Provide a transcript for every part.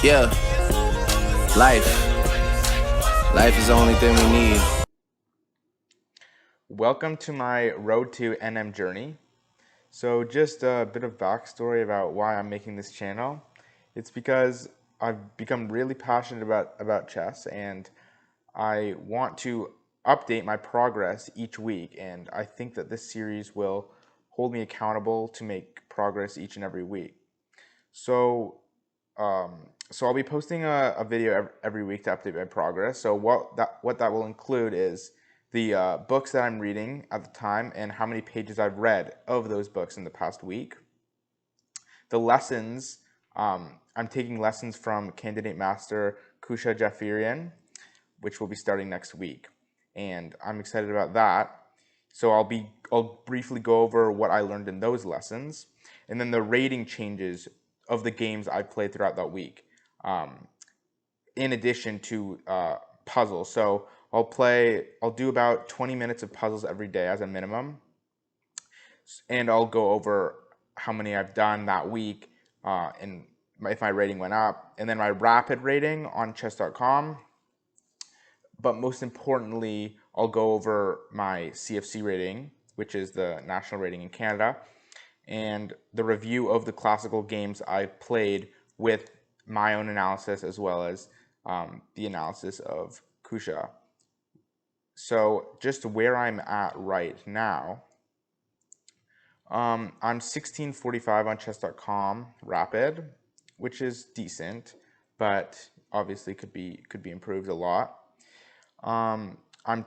Yeah, life. Life is the only thing we need. Welcome to my Road to NM journey. So just a bit of backstory about why I'm making this channel. It's because I've become really passionate about chess, and I want to update my progress each week, and I think that this series will hold me accountable to make progress each and every week. So so I'll be posting a video every week to update my progress. So what that will include is the books that I'm reading at the time and how many pages I've read of those books in the past week. The lessons, I'm taking lessons from Candidate Master Kusha Jafirian, which will be starting next week, and I'm excited about that. So I'll briefly go over what I learned in those lessons, and then the rating changes of the games I've played throughout that week, in addition to puzzles. So I'll do about 20 minutes of puzzles every day as a minimum, and I'll go over how many I've done that week, and if my rating went up, and then my rapid rating on chess.com. But most importantly, I'll go over my CFC rating, which is the national rating in Canada, and the review of the classical games I've played with my own analysis as well as the analysis of Kusha. So just where I'm at right now, I'm 1645 on chess.com rapid, which is decent, but obviously could be improved a lot. I'm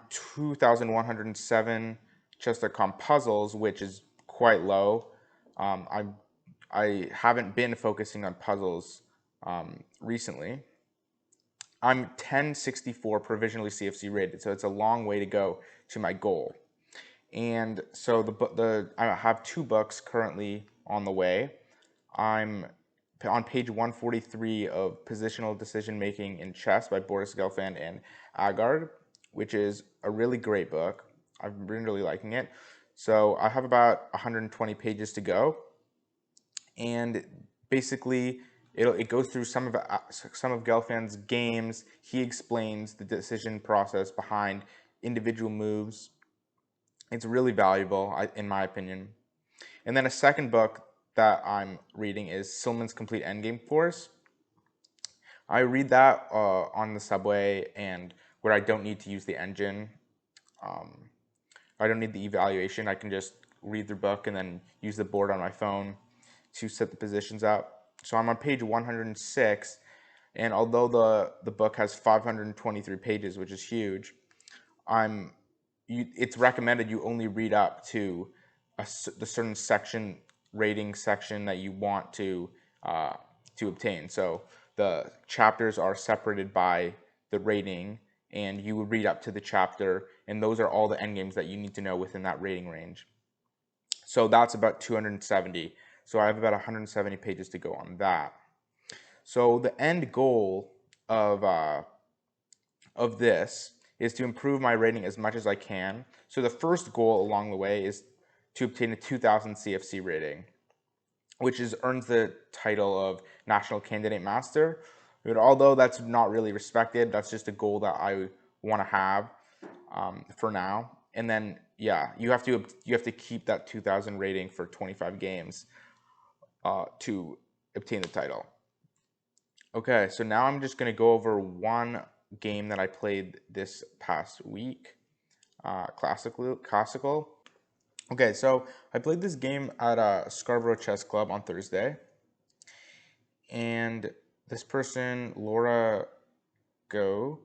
2,107 chess.com puzzles, which is quite low. I haven't been focusing on puzzles recently. I'm 1064 provisionally CFC rated, so it's a long way to go to my goal. And so I have two books currently on the way. I'm on page 143 of Positional Decision Making in Chess by Boris Gelfand and Agard, which is a really great book. I've been really liking it. So I have about 120 pages to go, and basically it goes through some of Gelfand's games. He explains the decision process behind individual moves. It's really valuable, in my opinion. And then a second book that I'm reading is Silman's Complete Endgame Course. I read that on the subway, and where I don't need to use the engine. I don't need the evaluation. I can just read the book and then use the board on my phone to set the positions up. So I'm on page 106, and although the book has 523 pages, which is huge, it's recommended you only read up to the certain section, rating section that you want to obtain. So the chapters are separated by the rating, and you would read up to the chapter, and those are all the endgames that you need to know within that rating range. So that's about 270. So I have about 170 pages to go on that. So the end goal of this is to improve my rating as much as I can. So the first goal along the way is to obtain a 2000 CFC rating, which earns the title of National Candidate Master. But although that's not really respected, that's just a goal that I want to have for now. And then, yeah, you have to keep that 2000 rating for 25 games to obtain the title. Okay, so now I'm just going to go over one game that I played this past week, classical. Okay, so I played this game at Scarborough Chess Club on Thursday, and this person, Laura Go,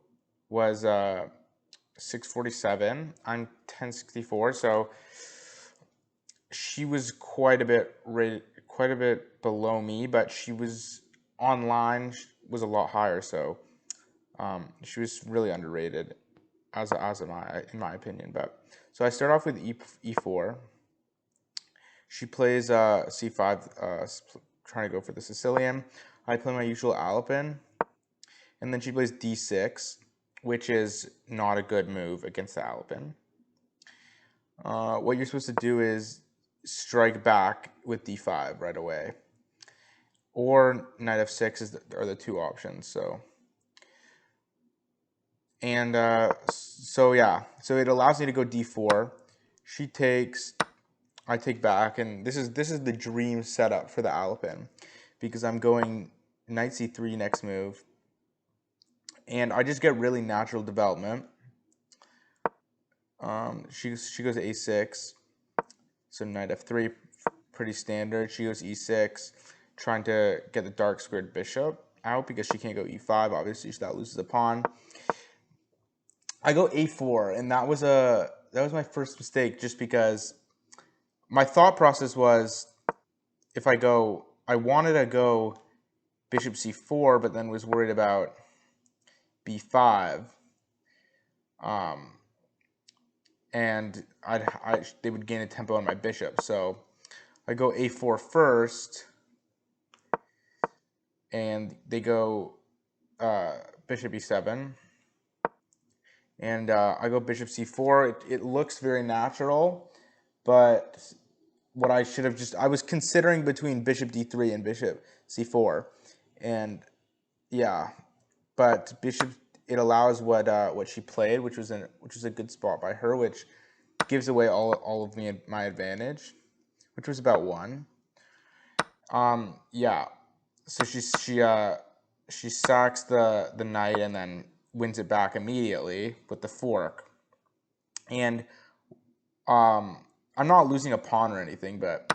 was 647. I'm 1064, so she was quite a bit below me, but she was online was a lot higher, so she was really underrated, in my opinion. But so I start off with e4. She plays c5, trying to go for the Sicilian. I play my usual Alapin, and then she plays d6, which is not a good move against the Alapin. What you're supposed to do is strike back with d5 right away. or knight f6 are the two options. So, and so yeah, so it allows me to go d4. She takes, I take back, and this is the dream setup for the Alapin, because I'm going knight c3 next move, and I just get really natural development. She goes a6, so knight f3, pretty standard. She goes e6, trying to get the dark squared bishop out because she can't go e5. Obviously, so that loses a pawn. I go a4, and that was my first mistake, just because my thought process was, if I wanted to go bishop c4, but then was worried about b5, and they would gain a tempo on my bishop. So I go a4 first, and they go bishop e7, and I go bishop c4. It looks very natural, but what I should have I was considering between bishop d3 and bishop c4, and yeah, but bishop, it allows what she played, which was a good spot by her, which gives away all of my advantage, which was about 1. Yeah, so she sacks the knight and then wins it back immediately with the fork, and I'm not losing a pawn or anything, but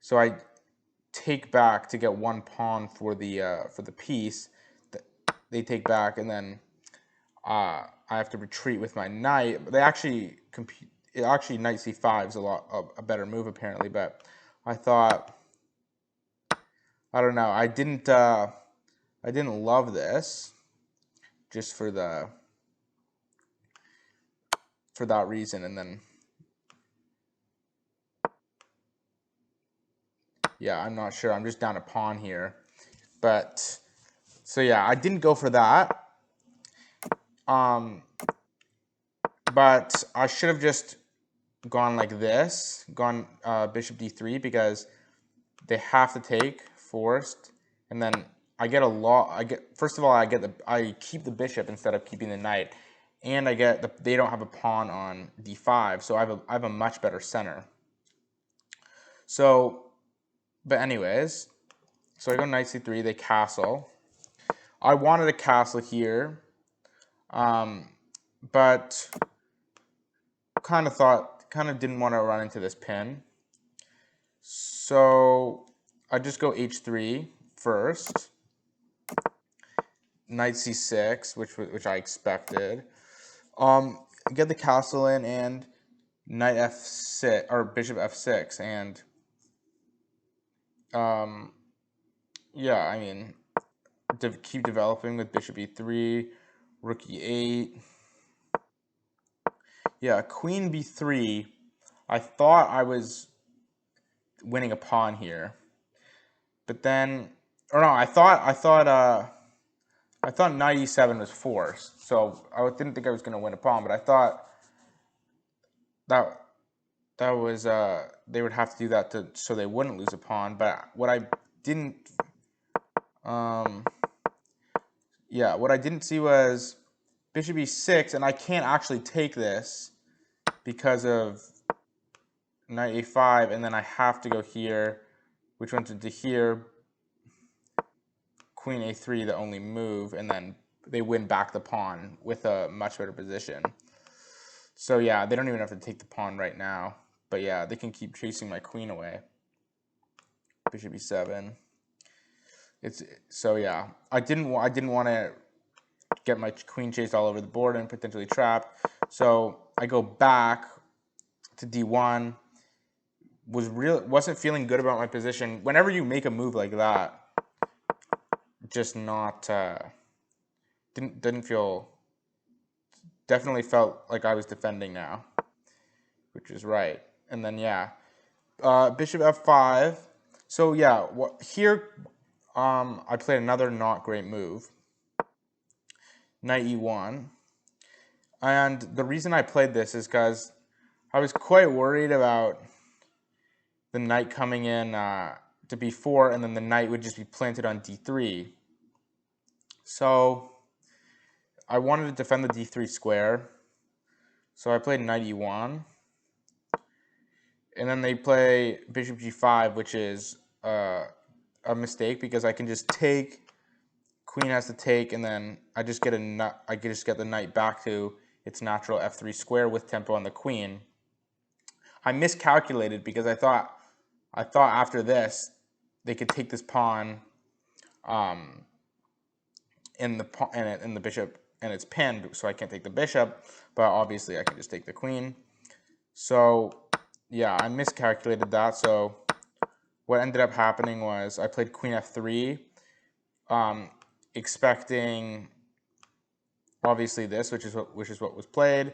so I take back to get 1 pawn for the piece. They take back, and then I have to retreat with my knight. But they actually compete. Actually, knight c5 is a better move apparently. But I thought, I don't know. I didn't love this, just for that reason. And then yeah, I'm not sure. I'm just down a pawn here. But so yeah, I didn't go for that. But I should have just gone like this, gone bishop d3, because they have to take forced, and then I get a lot. First of all, I keep the bishop instead of keeping the knight, and they don't have a pawn on d5, so I have a much better center. So, but anyways, so I go knight c3, they castle. I wanted a castle here, but kind of didn't want to run into this pin. So I just go h3 first, knight c6, which I expected. Get the castle in, and knight f6 or bishop f6, and yeah, I mean, keep developing with bishop e3, rook e8. Yeah, queen b3. I thought I was winning a pawn here, but then, or no, I thought knight e7 was forced, so I didn't think I was going to win a pawn, but I thought that was they would have to do that so they wouldn't lose a pawn. But what I didn't see was bishop e6, and I can't actually take this because of knight a5, and then I have to go here, which went into here, queen a3, the only move, and then they win back the pawn with a much better position. So yeah, they don't even have to take the pawn right now, but yeah, they can keep chasing my queen away. Bishop e7. So yeah, I didn't want to get my queen chased all over the board and potentially trapped. So I go back to d1. Wasn't feeling good about my position. Whenever you make a move like that, just not didn't feel. Definitely felt like I was defending now, which is right. And then yeah, bishop f5. So yeah, here I played another not great move, knight e1. And the reason I played this is because I was quite worried about the knight coming in to b4, and then the knight would just be planted on d3. So I wanted to defend the d3 square, so I played knight e1. And then they play bishop g5, which is a mistake because I can just take, queen has to take, and then I just get the knight back to its natural f3 square with tempo on the queen. I miscalculated because I thought after this they could take this pawn, in the bishop, and it's pinned, so I can't take the bishop. But obviously I can just take the queen. So yeah, I miscalculated that. So what ended up happening was I played queen f3, expecting obviously this, which is what was played.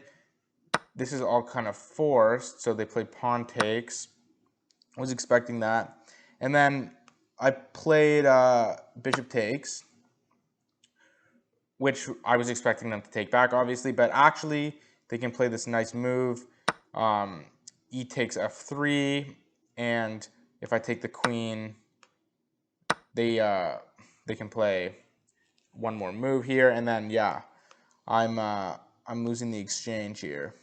This is all kind of forced, so they played pawn takes. I was expecting that, and then I played bishop takes, which I was expecting them to take back, obviously, but actually they can play this nice move. E takes f3, and if I take the queen, they can play one more move here, and then yeah, I'm losing the exchange here.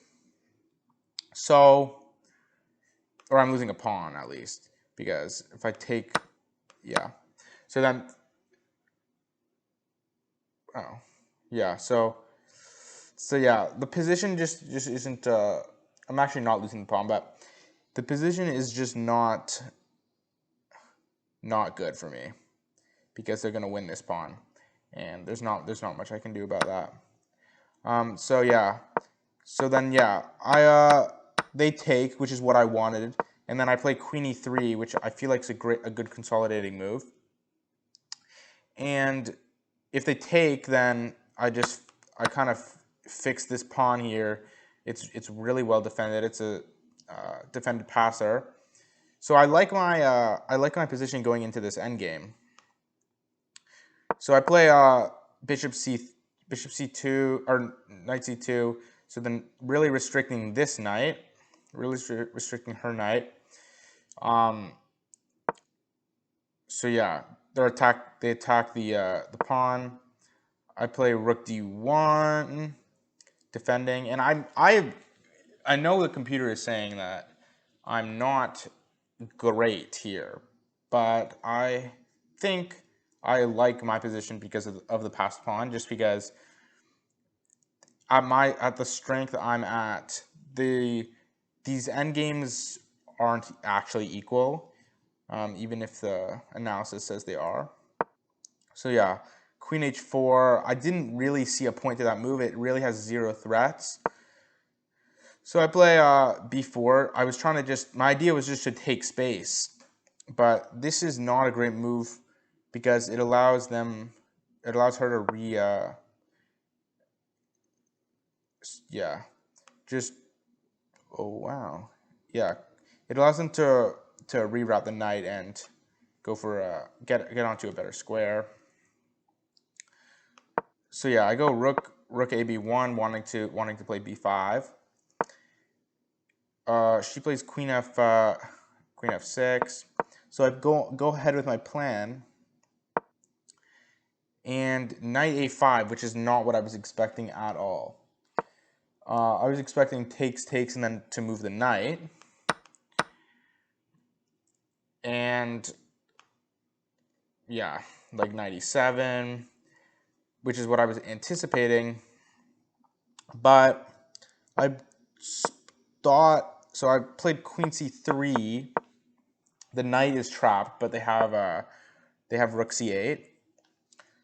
So, or I'm losing a pawn at least, because if I take, yeah, so then, oh, yeah, so yeah, the position just isn't. I'm actually not losing the pawn, but the position is just not good for me because they're gonna win this pawn, and there's not much I can do about that. So yeah, so then yeah, they take, which is what I wanted, and then I play queen e3, which I feel like is a good consolidating move. And if they take, then I kind of fix this pawn here. It's really well defended. It's a defended passer. So I like my position going into this endgame. So I play bishop c2 or knight c2. So then really restricting this knight, really restricting her knight. So yeah, they attack the pawn. I play rook d1, defending, and I know the computer is saying that I'm not great here, but I think I like my position because of the passed pawn, just because at the strength I'm at, these endgames aren't actually equal, even if the analysis says they are. So yeah, queen h4. I didn't really see a point to that move. It really has 0 threats. So I play b4. I was trying to my idea was just to take space, but this is not a great move because it allows her to oh wow, yeah, it allows them to reroute the knight and go for get onto a better square. So yeah, I go rook ab1, wanting to play b5. She plays queen f6. So I go ahead with my plan, and knight a5, which is not what I was expecting at all. I was expecting takes, and then to move the knight. And yeah, like knight e7, which is what I was anticipating. But I thought, so I played queen c3. The knight is trapped, but they have rook c8.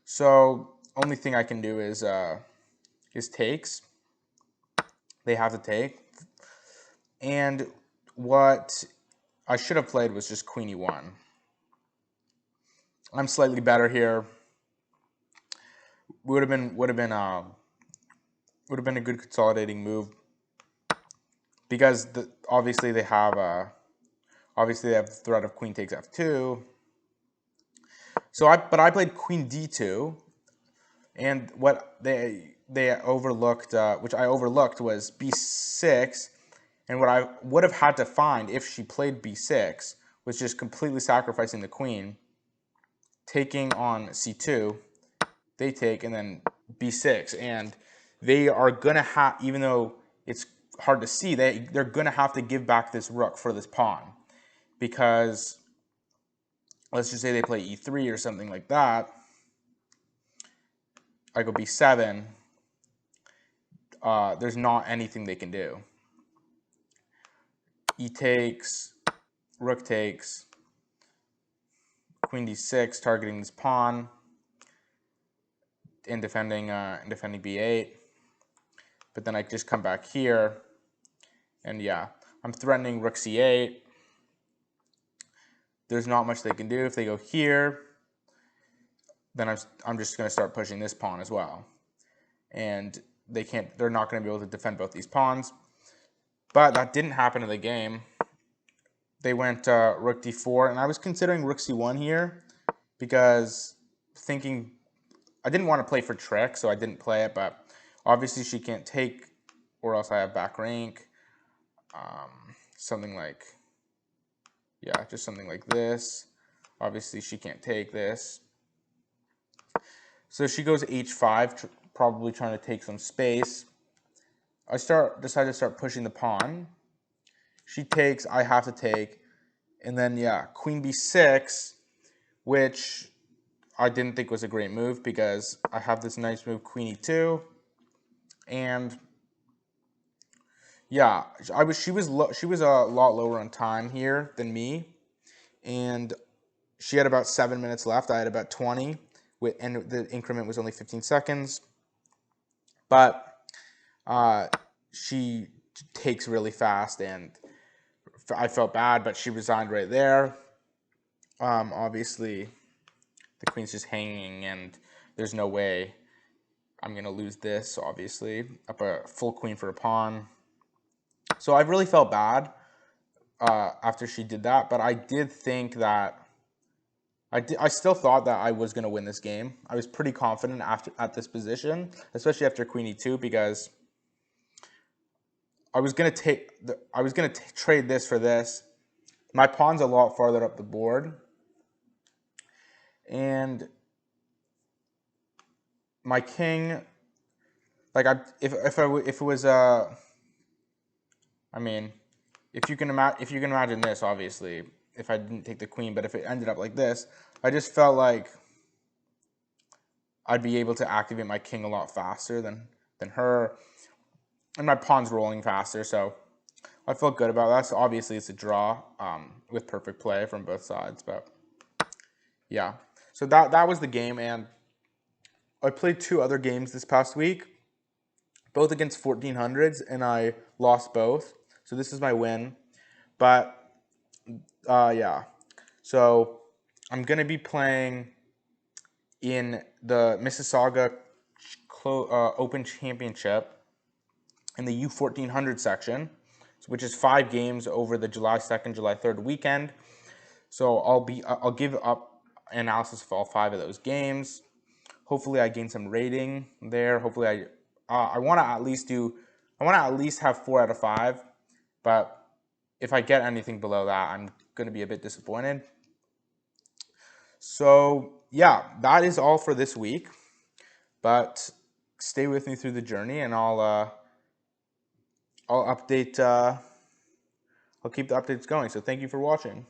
So only thing I can do is takes. They have to take. And what I should have played was just queen e1. I'm slightly better here. Would have been a good consolidating move because obviously they have the threat of queen takes f2. So I played queen d2, and what they overlooked, which I overlooked, was b6. And what I would have had to find if she played b6 was just completely sacrificing the queen, taking on c2. They take, and then b6, and they are gonna have, even though it's hard to see, they're gonna have to give back this rook for this pawn, because let's just say they play e3 or something like that. I go b7. There's not anything they can do. E takes, rook takes, queen d6, targeting this pawn, and defending b8. But then I just come back here, and yeah, I'm threatening rook c8. There's not much they can do. If they go here, then I'm just going to start pushing this pawn as well, and they're not going to be able to defend both these pawns. But that didn't happen in the game. They went rook d4, and I was considering rook c1 here, because thinking I didn't want to play for trick, so I didn't play it. But obviously she can't take, or else I have back rank. Something like, yeah, just something like this. Obviously she can't take this. So she goes h5, probably trying to take some space. I decide to start pushing the pawn. She takes, I have to take, and then yeah, queen b6, which I didn't think was a great move, because I have this nice move, queen e2, and yeah, she was a lot lower on time here than me, and she had about 7 minutes left. I had about 20, and the increment was only 15 seconds. But she takes really fast, and I felt bad, but she resigned right there. Obviously, the queen's just hanging, and there's no way I'm going to lose this, obviously. Up a full queen for a pawn. So I really felt bad after she did that, but I did think that I still thought that I was going to win this game. I was pretty confident at this position, especially after queen e2, because I was going to trade this for this. My pawn's a lot farther up the board, and my king, like if it was I mean, if you can imagine this, obviously, if I didn't take the queen, but if it ended up like this, I just felt like I'd be able to activate my king a lot faster than her, and my pawn's rolling faster, so I felt good about that. So obviously it's a draw with perfect play from both sides, but yeah. So that was the game, and I played 2 other games this past week, both against 1400s, and I lost both. So this is my win, but yeah. So I'm gonna be playing in the Mississauga Open Championship in the U1400 section, which is 5 games over the July 2nd, July 3rd weekend. So I'll give up analysis of all 5 of those games. Hopefully I gain some rating there. Hopefully I want to at least have 4 out of 5. But if I get anything below that, I'm going to be a bit disappointed. So yeah, that is all for this week. But stay with me through the journey, and I'll update. I'll keep the updates going. So thank you for watching.